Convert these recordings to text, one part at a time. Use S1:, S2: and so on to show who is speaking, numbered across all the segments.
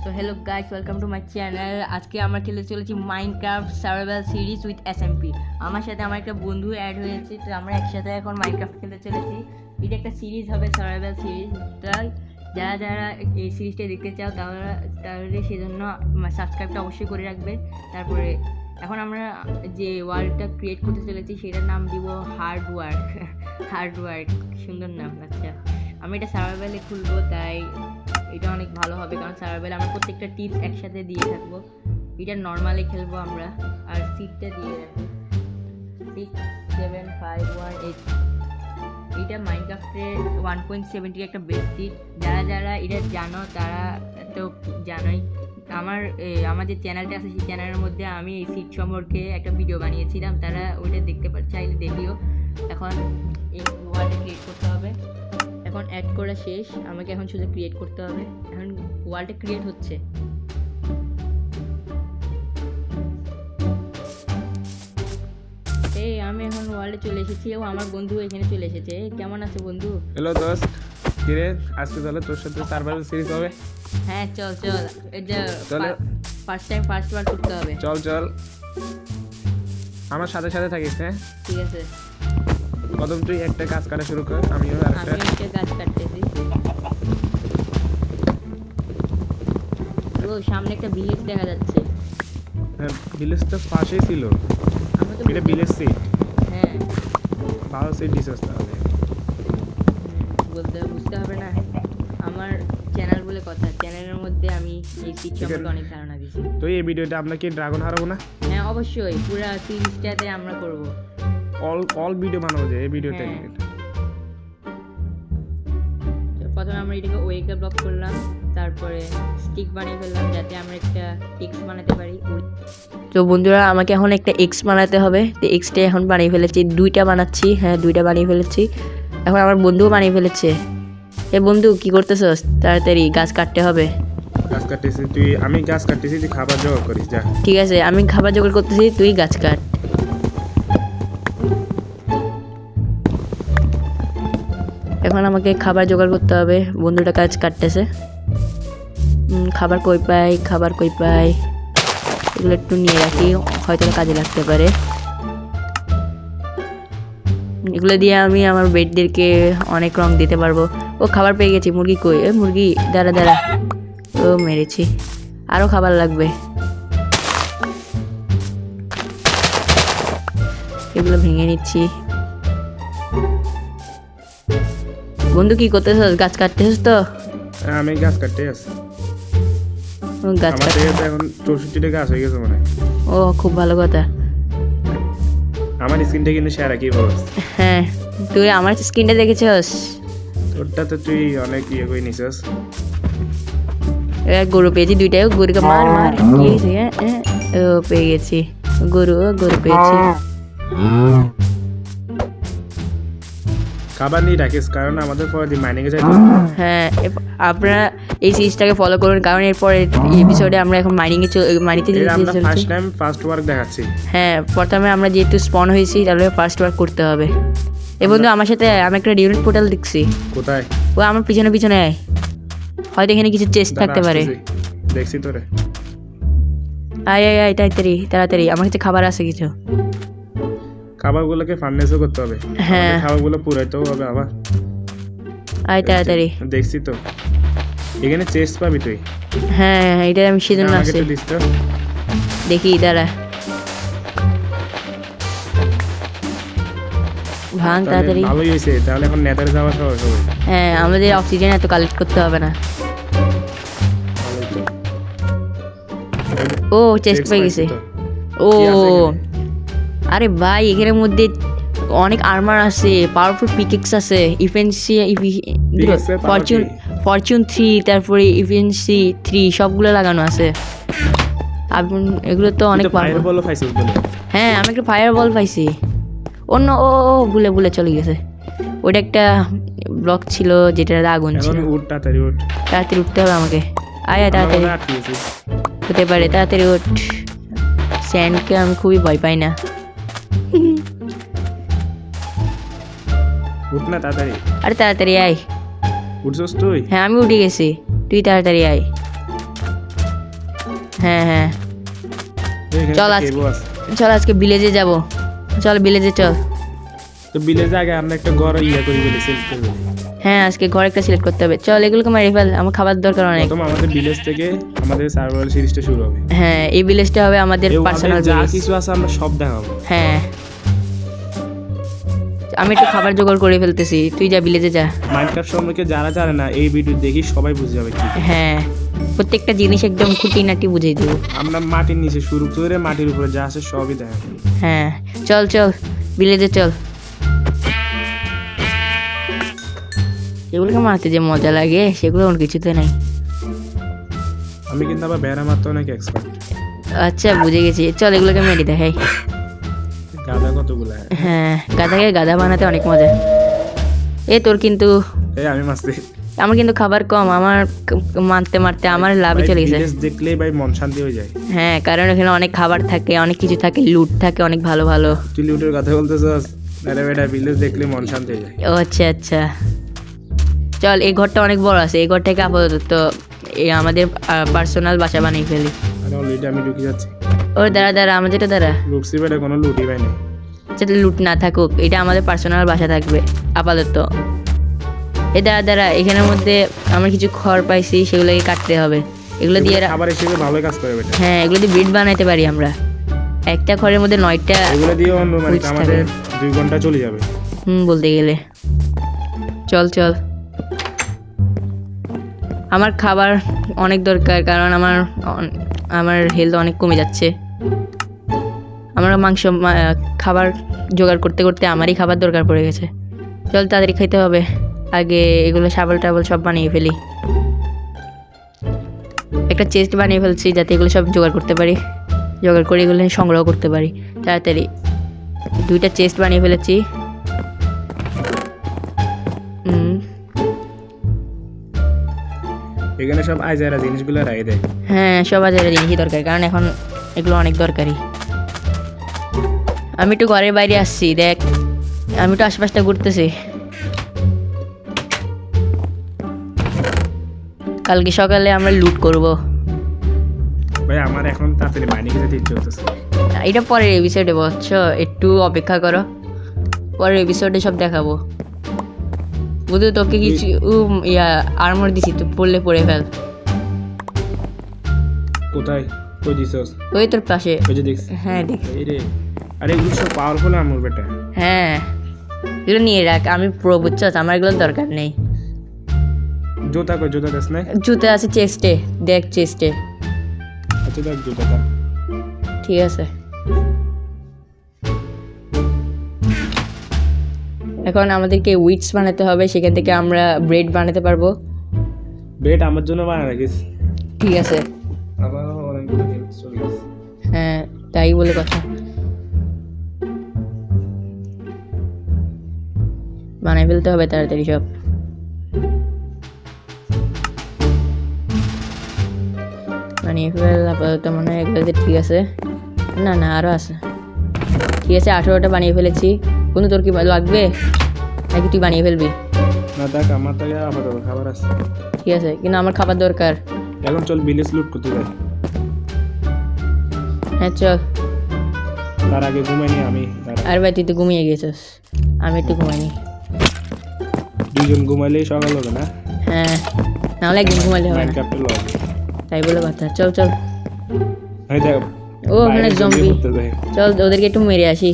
S1: তো hello guys, welcome to my channel. আজকে আমরা খেলে চলেছি Minecraft survival series with SMP. আমার সাথে আমার একটা বন্ধু অ্যাড হয়েছে, তো আমরা একসাথে এখন মাইনক্রাফট খেলতে চলেছি। এটা একটা সিরিজ হবে, সার্ভাইভাল সিরিজ। তাই যারা যারা এই সিরিজটা দেখতে চাও তাহলে সেজন্য সাবস্ক্রাইবটা অবশ্যই করে রাখবে। তারপরে এখন আমরা যে ওয়ার্ল্ডটা ক্রিয়েট করতে চলেছি সেটার নাম দিব হার্ড ওয়ার্ক। সুন্দর নাম। আচ্ছা, আমি এটা সার্ভাইভালে খুলবো, তাই এটা অনেক ভালো হবে, কারণ সার্ভাইভালে আমরা প্রত্যেকটা টিপস একসাথে দিয়ে থাকবো। এটা নর্মালি খেলবো আমরা, আর সিটটা দিয়ে রাখবো 67518। এইটা মাইনক্রাফটের 1.70 একটা বেস্ট সিট। যারা যারা এটা জানো তারা তো জানোই। আমার যে চ্যানেলটা আছে সেই চ্যানেলের মধ্যে আমি এই সিট সম্পর্কে একটা ভিডিও বানিয়েছিলাম, তারা ওইটা দেখতে চাইলে দেখিও। এখন এই ওয়ার্ল্ডটা ক্রিয়েট করতে হবে। এখন অ্যাড করা শেষ, আমাকে এখন শুধু ক্রিয়েট করতে হবে। এখন ওয়ার্ল্ডটা ক্রিয়েট হচ্ছে। এই আমি এখন ওয়ার্ল্ডে চলে এসেছি এবং আমার বন্ধু এখানে চলে এসেছে। কেমন আছে বন্ধু?
S2: হ্যালো দোস্ত, কিরে আজকে তাহলে তোর সাথে সার্ভাইভাল সিরিজ হবে?
S1: হ্যাঁ চল এটা ফার্স্ট টাইম ফার্স্ট ওয়ার্ল্ড করতে হবে।
S2: চল আমার সাথে সাথে থাকিস। হ্যাঁ
S1: ঠিক আছে,
S2: প্রথম তুই একটা কাজ কাটা শুরু কর, আমিও
S1: আমি একটা গাছ কাটতেছি। ও সামনে একটা ভিলেজ দেখা যাচ্ছে।
S2: হ্যাঁ, ভিলেজ তো পাশেই ছিল।
S1: আমরা তো
S2: এটা ভিলেজ সিট।
S1: হ্যাঁ,
S2: ভালো সিট দিছিস তাহলে।
S1: বুঝতে হবে না, আমার চ্যানেল বলে কথা। চ্যানেলের মধ্যে আমি এই সিট সম্পর্কে অনেক ধারণা দিছি।
S2: তো এই ভিডিওটা আমরা কি ড্রাগন হারাবো না?
S1: হ্যাঁ অবশ্যই, পুরো সিরিজটাতে আমরা করব।
S2: অল ভিডিও বানাবো যে এই ভিডিওটা।
S1: প্রথমে আমরা এটাকে ওয়েকে ব্লক করলাম, তারপরে স্টিক বানিয়ে ফেললাম যাতে আমরা একটা এক্স বানাতে পারি। তো বন্ধুরা, আমাকে এখন একটা এক্স বানাতে হবে। তো এক্সটা এখন বানিয়ে ফেলেছি, দুইটা বানাচ্ছি। হ্যাঁ, দুইটা বানিয়ে ফেলেছি। এখন আমার বন্ধুও বানিয়ে ফেলেছে। এ বন্ধু, কি করতেছস? তাড়াতাড়ি গাছ কাটতে হবে।
S2: গাছ কাটতেছি আমি গাছ কাটতেছি, তুই খাবার জোগাড় করিস যা।
S1: ঠিক আছে, আমি খাবার জোগাড় করতেছি, তুই গাছ কাট। এখন আমাকে খাবার জোগাড় করতে হবে। বন্ধুটা গাছ কাটতেছে। খাবার কই পাই এগুলো একটু নিয়ে রাখি, হয়তো কাজে লাগতে পারে। এগুলো দিয়ে আমি আমার বেডদেরকে অনেক রং দিতে পারবো। ও খাবার পেয়ে গেছি। মুরগি কই? মুরগি দাঁড়া। ও মেরেছি, আরো খাবার লাগবে। এগুলো ভেঙে নিচ্ছি। বন্ধু কি করতেছ? গাছ কাটতেছ তো?
S2: আমি গাছ কাটতে আছি।
S1: গাছ কাটতে
S2: এখন 64টা গাছ হয়ে গেছে মনে হয়।
S1: ও খুব ভালো কথা।
S2: আমার স্ক্রিনটা কিন্তু সেরা কি বলস?
S1: হ্যাঁ, তুই আমার স্ক্রিনটা দেখেছস?
S2: তোরটা তো তুই অনেক করে নিছিস।
S1: গরু পেয়েছি দুইটাই। গরুকে মার কি হয়েছে? ও পেয়ে গেছি গরু পেয়েছি।
S2: খাবার নিয়ে রাখিস, কারণ আমাদের পরে দিন মাইনিংয়ে যাই।
S1: হ্যাঁ, আপনারা এই সিরিজটাকে ফলো করুন, কারণ এরপরে এপিসোডে আমরা এখন মাইনিংতে
S2: আমরা ফার্স্ট টাইম ফার্স্ট ওয়ার্ক দেখাচ্ছি।
S1: হ্যাঁ, প্রথমে আমরা যেহেতু স্পন হয়েছি তাহলে ফার্স্ট ওয়ার্ক করতে হবে। এই বন্ধু, আমার সাথে আমি একটা রিউনিট পোর্টাল দেখছি।
S2: কোথায়?
S1: ও আমার পিছনে আয়, হয়তো এখানে কিছু চেস্ট থাকতে পারে।
S2: দেখছি তোরে।
S1: আয় তাড়াতাড়ি, আমার কাছে খাবার আছে কিছু।
S2: খাবারগুলোকে ফার্নেসও করতে হবে।
S1: হ্যাঁ,
S2: খাবারগুলো পুরাইতেও হবে আবার।
S1: আয় তাড়াতাড়ি।
S2: দেখছি তো, এখানে চেস্ট পাবি তুই।
S1: হ্যাঁ, এটা আমি সেজন্য আসছি। দেখি দাঁড়া, ভাঙ তাড়াতাড়ি।
S2: ভালোই হয়েছে, তাহলে এখন নেদারে যাওয়া সহজ হবে।
S1: হ্যাঁ, আমাদের অক্সিজেন এত কালেক্ট করতে হবে না। ও চেস্ট পেয়ে গেছে। ও আরে ভাই, এখানের মধ্যে অনেক আর্মার আছে, পাওয়ারফুল পিকেক্স আছে, ফরচুন 3, তারপরে ইফেন্সি 3 সবগুলো লাগানো আছে। এগুলো তো অনেক পাওয়ারফুল। হ্যাঁ, আমি একটা ফায়ার বল পাইছি। অন্য ও ভুলে চলে গেছে। ওটা একটা ব্লক ছিল যেটা আগুন ছিল। তাড়াতাড়ি উঠতে হবে আমাকে। আয় তাড়াতাড়ি, হতে পারে, তাড়াতাড়ি উঠ। স্যান্ডকে আমি খুবই ভয় পাই না।
S2: উঠ না তাড়াতাড়ি।
S1: আরে তাড়াতাড়ি আয়।
S2: উঠছস তুই?
S1: হ্যাঁ, আমি উঠে গেছি, তুই তাড়াতাড়ি আয়। হ্যাঁ হ্যাঁ
S2: এখানে
S1: চল
S2: একটা
S1: আজকে
S2: cave ও আছে।
S1: চল আজকে ভিলেজে যাব, চল ভিলেজে চল।
S2: তো ভিলেজে আগে আমরা একটা ঘর করি বলে সেলফ করবো।
S1: হ্যাঁ আজকে ঘর একটা সিলেক্ট করতে হবে, চল এগুলোকে মারি ফেল, আমার খাবার দরকার অনেক।
S2: প্রথম আমাদের ভিলেজ থেকে আমাদের সার্ভাইভাল সিরিজটা শুরু হবে।
S1: হ্যাঁ এই ভিলেজটা হবে আমাদের
S2: এই
S1: পার্সোনাল
S2: ওয়ার্ল্ডে যা
S1: ভিলেজ।
S2: কিছু আছে আমরা সব দেখাবো।
S1: হ্যাঁ আমি একটু খাবার জোগাড় করে ফেলতেছি, তুই যা ভিলেজে যা।
S2: মাইনক্রাফট সম্পর্কে যারা জানে না এই ভিডিও দেখি সবাই বুঝে যাবে কি।
S1: হ্যাঁ প্রত্যেকটা জিনিস একদম খুঁটিনাটি বুঝিয়ে দেবো।
S2: আমরা মাটির নিচে শুরু করে মাটির উপরে যা আছে সবই দেখাবো।
S1: হ্যাঁ চল চল ভিলেজে চল। এগুলোকে মারতে যে মজা লাগে সেগুলো অন্য কিছুতে নাই।
S2: আমি কিন্তু আবার বেড়া মারতে অনেক এক্সপার্ট।
S1: আচ্ছা বুঝে গেছি, চল এগুলোকে মেরে দেখাই।
S2: গাদা কতগুলো
S1: হ্যাঁ গাধাকে গাধা বানাতে অনেক মজা। এ তোর কিন্তু
S2: এই আমি মারছি।
S1: আমার কিন্তু খাবার কম, আমার মারতে মারতে আমার লাভই চলে গেছে।
S2: ভিলেজ দেখলেই ভাই মন শান্তি হয়ে যায়।
S1: হ্যাঁ কারণ এখানে অনেক খাবার থাকে, অনেক কিছু থাকে, লুট থাকে অনেক ভালো ভালো।
S2: তুই লুটের কথা বলতেছস? আরে বেটা ভিলেজ দেখলে মন শান্তি হয়ে যায়।
S1: ও আচ্ছা আচ্ছা চল এই ঘরটা অনেক বড় আছে, এই ঘরটাকে আপাতত এই আমাদের পার্সোনাল বাসা বানিয়ে ফেলি।
S2: আরে অলরেডি আমি ঢুকে যাচ্ছি।
S1: ও দাঁড়া দাঁড়া আমার যেটা দাঁড়া,
S2: লুটছি বেটা কোনো লুটই পাই না।
S1: যাতে লুট না থাকুক, এটা আমাদের পার্সোনাল বাসা থাকবে আপাতত। এ দাঁড়া দাঁড়া এখানের মধ্যে আমরা কিছু খড় পাইছি, সেগুলোকে কাটতে হবে। এগুলো দিয়ে
S2: খাবার হিসেবে ভালো কাজ করে বেটা।
S1: হ্যাঁ এগুলো দিয়ে ব্রিড বানাইতে পারি আমরা, একটা খড়ের মধ্যে 9টা।
S2: এগুলো দিয়ে অন্য মানে
S1: Fruits
S2: আমাদের
S1: থাকে।
S2: 2 ঘন্টা চলে যাবে।
S1: বলতে গেলে চল চল। আমার খাবার অনেক দরকার কারণ আমার হেলথ অনেক কমে যাচ্ছে। আমার খাবার জোগাড় করতে করতে আমারই খাবার দরকার পড়ে গেছে। চল তাড়াতাড়ি খেতে হবে, আগে এগুলো শাবল টাবল সব বানিয়ে ফেলি। একটা চেস্ট বানিয়ে ফেলছি যাতে এগুলো সব জোগাড় করতে পারি, জোগাড় করে এগুলো সংগ্রহ করতে পারি তাড়াতাড়ি। 2টা চেস্ট বানিয়ে ফেলেছি।
S2: এখানে সব আইজারা জিনিসগুলো রাখে দেয়।
S1: হ্যাঁ সব বাজারে জিনিসই দরকার কারণ এখন এগুলো অনেক দরকারি। আমি একটু ঘরের বাইরে আসছি, দেখ আমি একটু আশপাশটা ঘুরতেছি। কালকে সকালে আমরা লুট করব।
S2: ভাই আমার এখন তাড়াতাড়ি বাইরে যেতে ইচ্ছে হচ্ছে।
S1: এটা পরের এপিসোডে বুঝছো, একটু অপেক্ষা করো, পরের এপিসোডে সব দেখাবো। বুঝলি তোকে কিছু আর্মর দিছি, তুই পড়লে পড়ে ফেল।
S2: কোথায় কই দিছস?
S1: ওই তোর পাশে।
S2: ওই যে দেখছি।
S1: হ্যাঁ দেখ।
S2: এই রে আরে এগুলো সব পাওয়ারফুল আর্মর বেটা।
S1: হ্যাঁ এগুলো নিয়ে রাখ, আমি প্রো বুঝছস, আমার এগুলোর দরকার নেই।
S2: জুতা কই? জুতা দেখ না?
S1: জুতো আছে চেস্টে, দেখ চেস্টে।
S2: আচ্ছা দেখ জুতাটা।
S1: ঠিক আছে এখন আমাদেরকে উইটস বানাতে হবে, সেখান থেকে আমরা ব্রেড বানাতে পারবো।
S2: ব্রেড আমার জন্য বানায় রাখিস।
S1: ঠিক আছে
S2: আবার অনেকগুলো গেমস চলে গেছে।
S1: হ্যাঁ তাই বলে কথা, বানাই ফেলতে হবে তাড়াতাড়ি সব। বানিয়ে ফেল আপাতত, মনে হয় এগুলোতে ঠিক আছে। না না আরও আছে, ঠিক আছে 18টা বানিয়ে ফেলেছি। কিন্তু তোর কি লাগবে নাকি তুই বানিয়ে ফেলবি?
S2: না দেখ আমার তো আপাতত খাবার আছে।
S1: ঠিক আছে কিন্তু আমার খাবার দরকার।
S2: এখন চল ভিলেজ লুট করতে যাই।
S1: হ্যাঁ চল।
S2: তার আগে ঘুমাই নি আমি।
S1: আর ভাই তুই তো ঘুমিয়ে গেছিস, আমি একটু ঘুমাইনি।
S2: 2জন ঘুমাইলেই সকাল হবে না?
S1: হ্যাঁ নাহলে একদিন ঘুমাইলে হবে না,
S2: মাইনক্রাফটে লগ।
S1: তাই বলে কথা। চল চল।
S2: এই দেখ
S1: ও ওখানে জম্বি, চল ওদেরকে একটু মেরে আসি।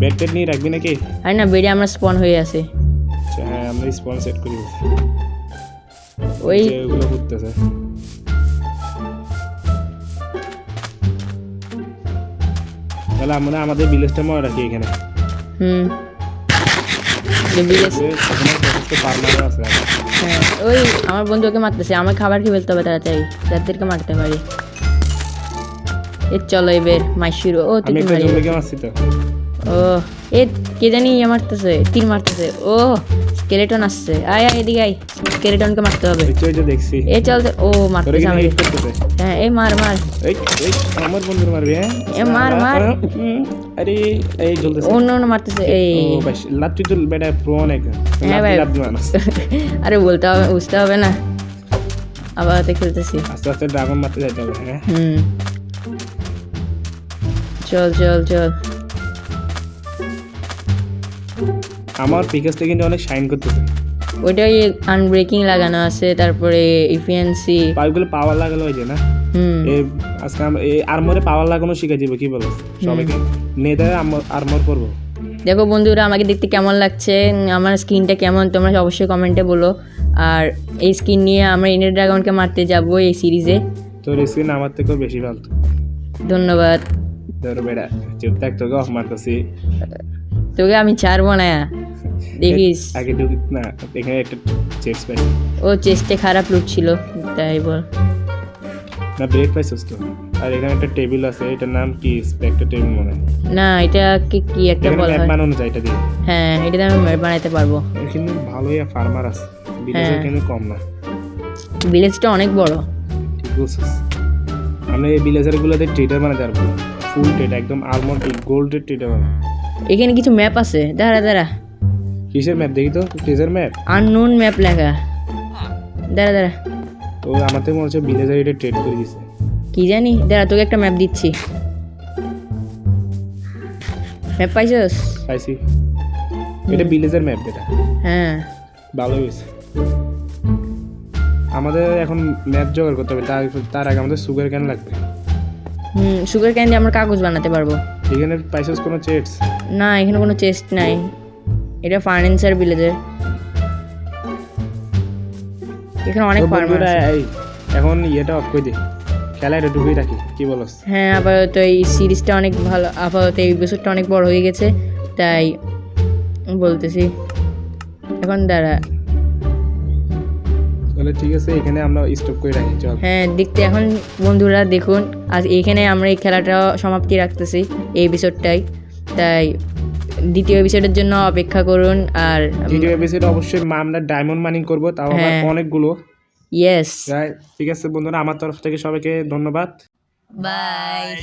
S2: ব্যাকটেড নিয়ে রাখবি নাকি?
S1: আর না বেডে আমরা স্পন হয়ে আছি।
S2: আচ্ছা হ্যাঁ আমরা স্পন সেট করি।
S1: ওই
S2: ওগুলো করতেছে। তাহলে আমরা আমাদের ভিলেজটা মনে রাখি এখানে।
S1: ভিলেজ।
S2: ফার্মার আছে।
S1: হ্যাঁ ওই আমার বন্ধু ওকে মারতেছে, আমার খাবার খেয়ে ফেলতে হবে তাড়াতাড়ি, যাদেরকে মারতে পারি। এ চলো এবার মাইশুরো। ও তুই
S2: আমি একটা
S1: মারি।
S2: জম্বিকে মারছি তো।
S1: ও এ কে জানি মারতেছে, তীর মারতেছে। ও স্কেলেটন আসছে, আয় আয় এদিকে আয়, স্কেলেটনকে মারতে হবে।
S2: এই যে দেখছি।
S1: এ চল ও মারতেছে আমাকে।
S2: হিট করতেছে।
S1: হ্যাঁ এই মার মার।
S2: এই এই আমার বন্ধুর মারবে। হ্যাঁ
S1: এ মার মার।
S2: আরে এই জ্বলতেছে।
S1: অন্য অন্য মারতেছে। এই
S2: ও ভাই লাত্তি তো বেটা প্রো অনেক।
S1: হ্যাঁ ভাই।
S2: লাত্তি মানুষ।
S1: আরে বলতে হবে, বুঝতে হবে না। আপাতত খেলতেছি।
S2: আস্তে আস্তে ড্রাগন মারতে যাইতে হবে। হ্যাঁ
S1: চল চল চল।
S2: আমার পিকেসটা কিন্তু অনেক শাইন করতেছে।
S1: ওইটাই আনব্রেকিং লাগানো আছে, তারপরে ইফিয়েন্সি
S2: পাইপগুলো পাওয়ার লাগালো হয়েছে না। আজকে এই আর্মরে পাওয়ার লাগানো শিখে যাবো, কি বলো সবাইকে নেদারে আর্মর করবো।
S1: দেখো বন্ধুরা আমাকে দেখতে কেমন লাগছে, আমার স্কিনটা কেমন তোমরা অবশ্যই কমেন্টে বলো। আর এই স্কিন নিয়ে আমরা ইন্ডার ড্রাগনকে মারতে যাব এই সিরিজে।
S2: তোর স্কিন আমার থেকেও বেশি ভালো।
S1: ধন্যবাদ।
S2: তোর বেড়া চুপ থাক, তোকে অফ মারতেছি।
S1: তোকে আমি ছাড়বো না, দেখিস।
S2: আগে ঢুকিস না, এখানে একটা চেস্ট পাইছি।
S1: ও চেস্টে খারাপ লুট ছিল তাই বল
S2: না, ব্রেক পাইছিস তো। আর এখানে একটা টেবিল আছে, এটার নাম কি? স্পেক্টার টেবিল মনে হয়।
S1: না, এটাকে কি একটা
S2: এখানে
S1: বলা
S2: ম্যাপ
S1: হয়।
S2: বানানো যায় এটা দিয়ে।
S1: হ্যাঁ, এটা আমি বানাইতে পারবো।
S2: এখানে ভালোই ফার্মার আছে, বিলেজের কিন্তু কম না।
S1: ভিলেজটা অনেক বড়।
S2: ঠিক বলছিস। আমরা এই ভিলেজার গুলোতে ট্রেডার বানাতে পারবো, ফুল ট্রেড, একদম আলমন্ড গোল্ডের ট্রেডার বানাবো।
S1: এখানে কিছু ম্যাপ আছে, দাঁড়া দাঁড়া।
S2: কিসের ম্যাপ দেখি তো? Treasure map.
S1: আননোন ম্যাপ লেখা, দাঁড়া দাঁড়া।
S2: ও আমার থেকে মনে হচ্ছে ভিলেজার এটা ট্রেড করে দিছে।
S1: কি জানি, দাঁড়া তোকে একটা ম্যাপ দিচ্ছি। ম্যাপ পাইছস?
S2: পাইছি। এটা ভিলেজার ম্যাপ, এটা
S1: হ্যাঁ
S2: ভালো হয়েছে। আমাদের এখন ম্যাপ জোগাড় করতে হবে, তার আগে আমাদের সুগার ক্যান লাগবে।
S1: সুগার ক্যান দিয়ে আমরা কাগজ বানাতে পারবো।
S2: এখানে পাইছস কোনো চেস্ট?
S1: না, এখানে কোনো চেস্ট নাই। এটা ফার্নিচার ভিলেজের, এখানে অনেক ফার্মার আছে।
S2: এখন ইয়েটা অফ করে দে, খেলা এটা ঢুকিয়ে রাখি, কি বলস?
S1: হ্যাঁ, আপাতত এই সিরিজটা অনেক ভালো, আপাতত এই এপিসোডটা অনেক বড় হয়ে গেছে তাই বলতেছি। এখন দাঁড়া।
S2: তাহলে ঠিক আছে, এখানে আমরা স্টপ করে রাখি, চল।
S1: হ্যাঁ, দেখতে এখন বন্ধুরা দেখুন, আজ এইখানে আমরা এই খেলাটা সমাপ্তি রাখতেছি এই এপিসোডটাই। তাই দ্বিতীয় এপিসোডের জন্য অপেক্ষা করুন। আর
S2: দ্বিতীয় এপিসোডে অবশ্যই আমরা ডায়মন্ড মাইনিং করবো, তাও আবার অনেকগুলো।
S1: ইয়েস,
S2: ঠিক আছে বন্ধুরা, আমার তরফ থেকে সবাইকে ধন্যবাদ।
S1: বাই।